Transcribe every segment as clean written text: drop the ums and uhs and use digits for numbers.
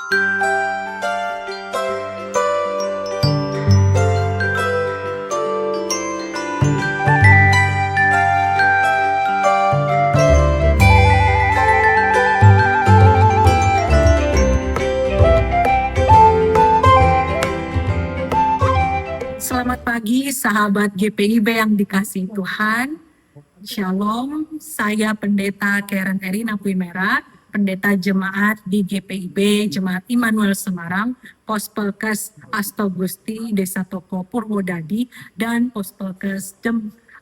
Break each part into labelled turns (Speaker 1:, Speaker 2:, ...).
Speaker 1: Selamat pagi sahabat GPIB yang dikasihi Tuhan. Shalom, saya Pendeta Karen Erina Puimera, Pendeta Jemaat di GPIB, Jemaat Immanuel Semarang, Pospelkes Astogusti, Desa Toko Purwodadi, dan Pospelkes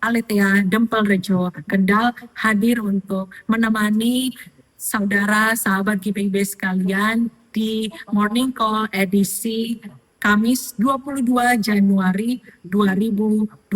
Speaker 1: Aletea Dempel Rejo Kendal hadir untuk menemani saudara sahabat GPIB sekalian di Morning Call edisi Kamis 22 Januari 2026.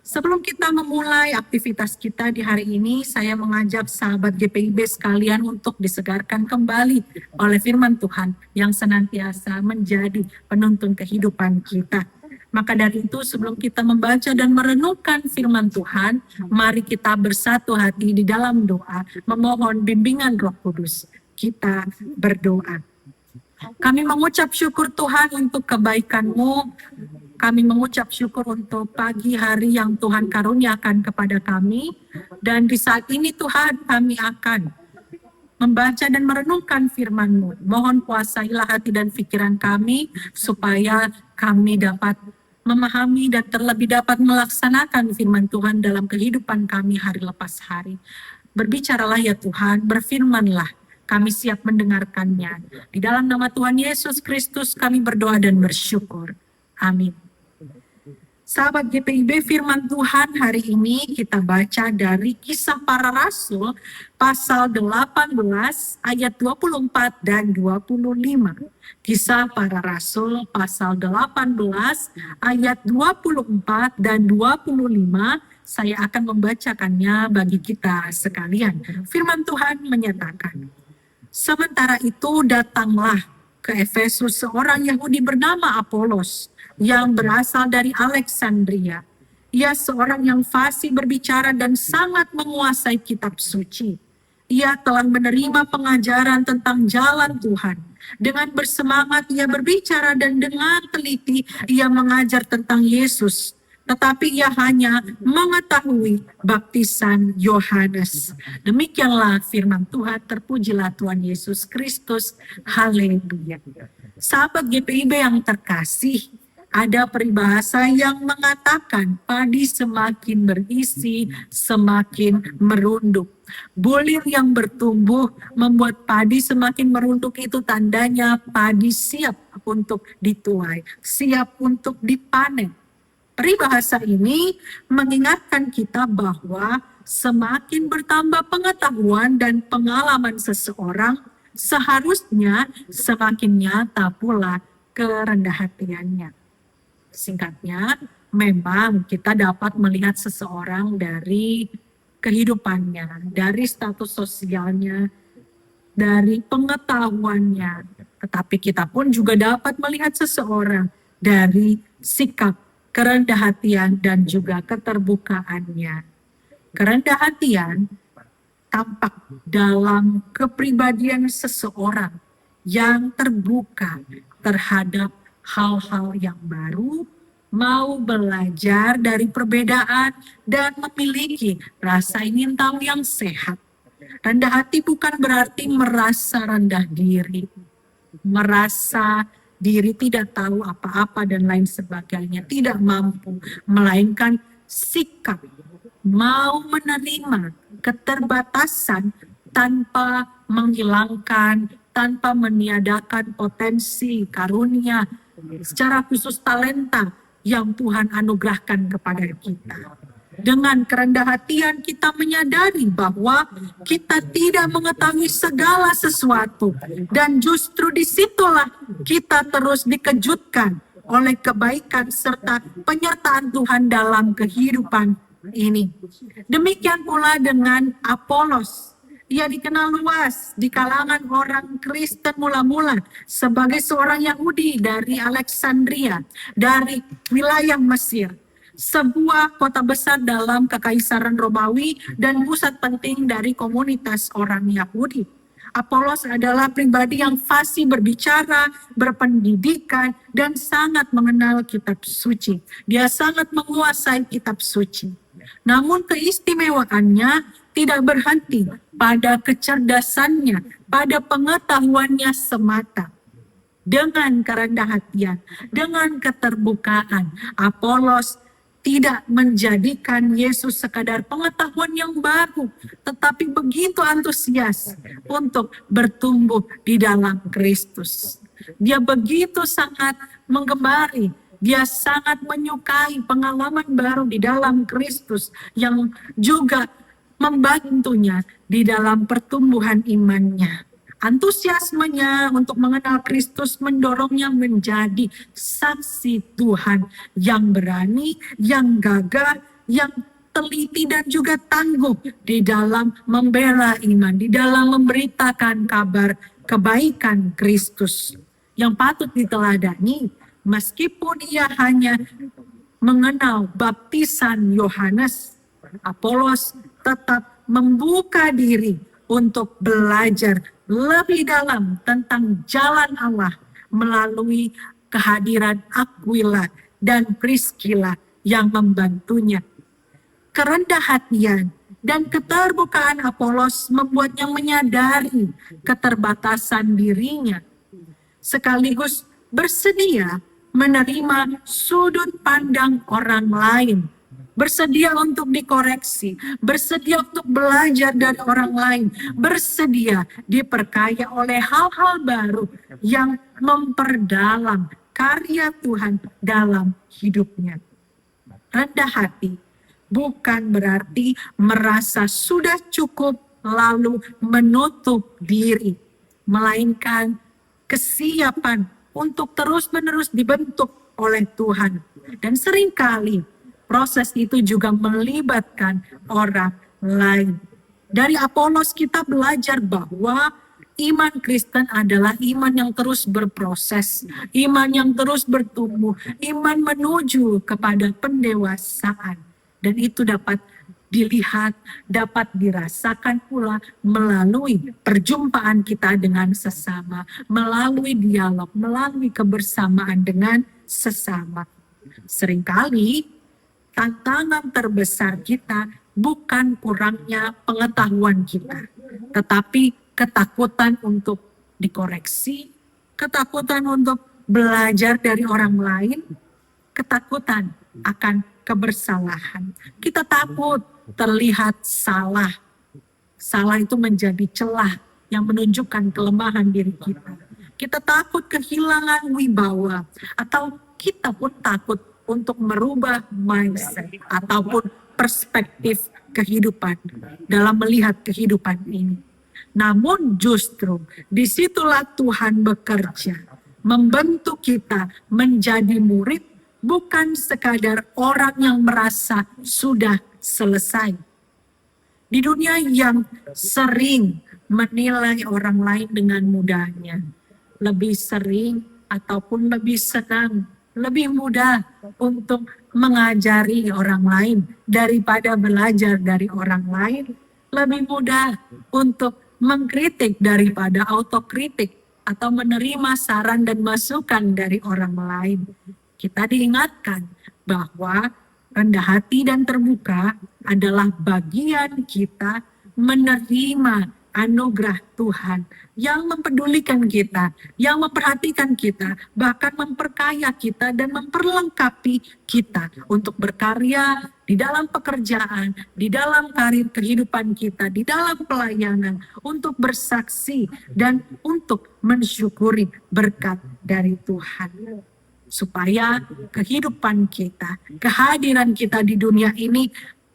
Speaker 1: Sebelum kita memulai aktivitas kita di hari ini, saya mengajak sahabat GPIB sekalian untuk disegarkan kembali oleh firman Tuhan yang senantiasa menjadi penuntun kehidupan kita. Maka dari itu, sebelum kita membaca dan merenungkan firman Tuhan, mari kita bersatu hati di dalam doa, memohon bimbingan Roh Kudus. Kita berdoa. Kami mengucap syukur Tuhan untuk kebaikan-Mu. Kami mengucap syukur untuk pagi hari yang Tuhan karuniakan kepada kami. Dan di saat ini Tuhan, kami akan membaca dan merenungkan firman-Mu. Mohon kuasailah hati dan pikiran kami supaya kami dapat memahami dan terlebih dapat melaksanakan firman Tuhan dalam kehidupan kami hari lepas hari. Berbicaralah ya Tuhan, berfirmanlah. Kami siap mendengarkannya. Di dalam nama Tuhan Yesus Kristus kami berdoa dan bersyukur. Amin. Sahabat GPIB, firman Tuhan hari ini kita baca dari Kisah Para Rasul pasal 18 ayat 24 dan 25. Kisah Para Rasul pasal 18 ayat 24 dan 25. Saya akan membacakannya bagi kita sekalian. Firman Tuhan menyatakan, sementara itu datanglah ke Efesus seorang Yahudi bernama Apolos yang berasal dari Alexandria. Ia seorang yang fasih berbicara dan sangat menguasai kitab suci. Ia telah menerima pengajaran tentang jalan Tuhan. Dengan bersemangat ia berbicara dan dengan teliti ia mengajar tentang Yesus. Tetapi ia hanya mengetahui baptisan Yohanes. Demikianlah firman Tuhan, terpujilah Tuhan Yesus Kristus. Haleluya. Sahabat GPIB yang terkasih, ada peribahasa yang mengatakan padi semakin berisi, semakin merunduk. Bulir yang bertumbuh membuat padi semakin merunduk, itu tandanya padi siap untuk dituai, siap untuk dipanen. Peribahasa ini mengingatkan kita bahwa semakin bertambah pengetahuan dan pengalaman seseorang, seharusnya semakin nyata pula kerendah hatiannya. Singkatnya, memang kita dapat melihat seseorang dari kehidupannya, dari status sosialnya, dari pengetahuannya. Tetapi kita pun juga dapat melihat seseorang dari sikap kerendah hatian dan juga keterbukaannya. Kerendah hatian tampak dalam kepribadian seseorang yang terbuka terhadap hal-hal yang baru, mau belajar dari perbedaan, dan memiliki rasa ingin tahu yang sehat. Rendah hati bukan berarti merasa rendah diri, merasa diri tidak tahu apa-apa dan lain sebagainya, tidak mampu, melainkan sikap mau menerima keterbatasan tanpa menghilangkan, tanpa meniadakan potensi, karunia, secara khusus talenta yang Tuhan anugerahkan kepada kita. Dengan kerendah hatian kita menyadari bahwa kita tidak mengetahui segala sesuatu. Dan justru disitulah kita terus dikejutkan oleh kebaikan serta penyertaan Tuhan dalam kehidupan ini. Demikian pula dengan Apolos. Ia dikenal luas di kalangan orang Kristen mula-mula sebagai seorang Yahudi dari Alexandria, dari wilayah Mesir. Sebuah kota besar dalam Kekaisaran Romawi dan pusat penting dari komunitas orang Yahudi. Apolos adalah pribadi yang fasih berbicara, berpendidikan, dan sangat mengenal kitab suci. Dia sangat menguasai kitab suci. Namun keistimewaannya tidak berhenti pada kecerdasannya, pada pengetahuannya semata. Dengan kerendahan hatian, dengan keterbukaan, Apolos tidak menjadikan Yesus sekadar pengetahuan yang baru, tetapi begitu antusias untuk bertumbuh di dalam Kristus. Dia begitu sangat menggemari, dia sangat menyukai pengalaman baru di dalam Kristus yang juga membantunya di dalam pertumbuhan imannya. Antusiasmenya untuk mengenal Kristus mendorongnya menjadi saksi Tuhan yang berani, yang gagah, yang teliti dan juga tangguh di dalam membela iman, di dalam memberitakan kabar kebaikan Kristus yang patut diteladani meskipun ia hanya mengenal baptisan Yohanes. Apolos tetap membuka diri untuk belajar lebih dalam tentang jalan Allah melalui kehadiran Aquila dan Priscilla yang membantunya. Kerendah hatian dan keterbukaan Apolos membuatnya menyadari keterbatasan dirinya, sekaligus bersedia menerima sudut pandang orang lain, bersedia untuk dikoreksi, bersedia untuk belajar dari orang lain, bersedia diperkaya oleh hal-hal baru yang memperdalam karya Tuhan dalam hidupnya. Rendah hati bukan berarti merasa sudah cukup lalu menutup diri, melainkan kesiapan untuk terus-menerus dibentuk oleh Tuhan. Dan seringkali proses itu juga melibatkan orang lain. Dari Apolos kita belajar bahwa iman Kristen adalah iman yang terus berproses, iman yang terus bertumbuh, iman menuju kepada pendewasaan. Dan itu dapat dilihat, dapat dirasakan pula melalui perjumpaan kita dengan sesama, melalui dialog, melalui kebersamaan dengan sesama. Seringkali tantangan terbesar kita bukan kurangnya pengetahuan kita, tetapi ketakutan untuk dikoreksi, ketakutan untuk belajar dari orang lain, ketakutan akan kebersalahan. Kita takut terlihat salah. Salah itu menjadi celah yang menunjukkan kelemahan diri kita. Kita takut kehilangan wibawa, atau kita pun takut untuk merubah mindset ataupun perspektif kehidupan dalam melihat kehidupan ini. Namun justru disitulah Tuhan bekerja, membentuk kita menjadi murid, bukan sekadar orang yang merasa sudah selesai. Di dunia yang sering menilai orang lain dengan mudahnya, lebih sering ataupun lebih senang, lebih mudah untuk mengajari orang lain daripada belajar dari orang lain. Lebih mudah untuk mengkritik daripada autokritik atau menerima saran dan masukan dari orang lain. Kita diingatkan bahwa rendah hati dan terbuka adalah bagian kita menerima anugerah Tuhan yang mempedulikan kita, yang memperhatikan kita, bahkan memperkaya kita dan memperlengkapi kita untuk berkarya di dalam pekerjaan, di dalam karir kehidupan kita, di dalam pelayanan, untuk bersaksi dan untuk mensyukuri berkat dari Tuhan. Supaya kehidupan kita, kehadiran kita di dunia ini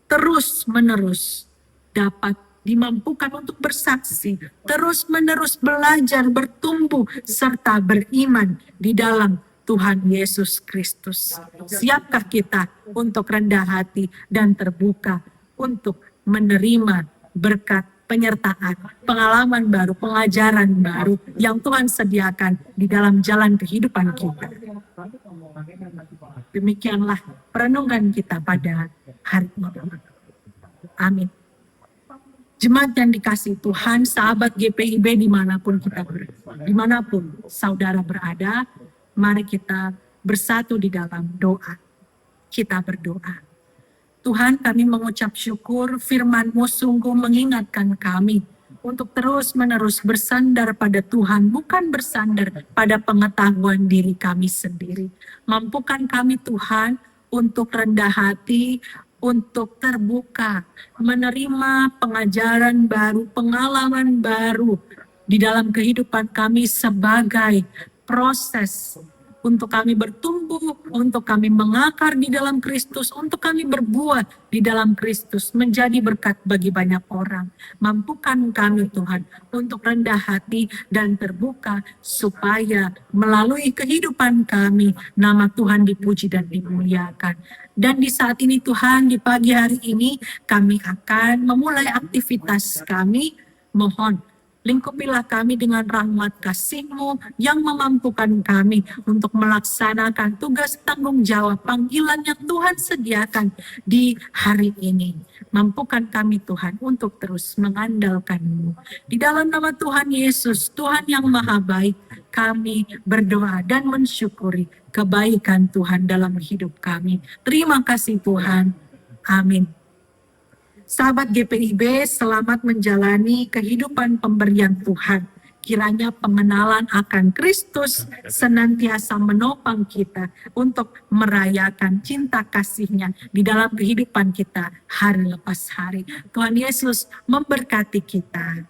Speaker 1: terus-menerus dapat dimampukan untuk bersaksi, terus-menerus belajar, bertumbuh, serta beriman di dalam Tuhan Yesus Kristus. Siapkah kita untuk rendah hati dan terbuka untuk menerima berkat penyertaan, pengalaman baru, pengajaran baru yang Tuhan sediakan di dalam jalan kehidupan kita? Demikianlah perenungan kita pada hari ini. Amin. Jemaat yang dikasihi Tuhan, sahabat GPIB dimanapun dimanapun saudara berada, mari kita bersatu di dalam doa. Kita berdoa. Tuhan, kami mengucap syukur, firman-Mu sungguh mengingatkan kami untuk terus-menerus bersandar pada Tuhan, bukan bersandar pada pengetahuan diri kami sendiri. Mampukan kami Tuhan untuk rendah hati, untuk terbuka, menerima pengajaran baru, pengalaman baru di dalam kehidupan kami sebagai proses untuk kami bertumbuh, untuk kami mengakar di dalam Kristus, untuk kami berbuah di dalam Kristus, menjadi berkat bagi banyak orang. Mampukan kami Tuhan untuk rendah hati dan terbuka, supaya melalui kehidupan kami, nama Tuhan dipuji dan dimuliakan. Dan di saat ini Tuhan, di pagi hari ini, kami akan memulai aktivitas kami. Mohon lingkupilah kami dengan rahmat kasih-Mu yang memampukan kami untuk melaksanakan tugas tanggung jawab panggilan yang Tuhan sediakan di hari ini. Mampukan kami Tuhan untuk terus mengandalkan-Mu. Di dalam nama Tuhan Yesus, Tuhan yang maha baik, kami berdoa dan mensyukuri kebaikan Tuhan dalam hidup kami. Terima kasih Tuhan. Amin. Sahabat GPIB, selamat menjalani kehidupan pemberian Tuhan. Kiranya pengenalan akan Kristus senantiasa menopang kita untuk merayakan cinta kasih-Nya di dalam kehidupan kita hari lepas hari. Tuhan Yesus memberkati kita.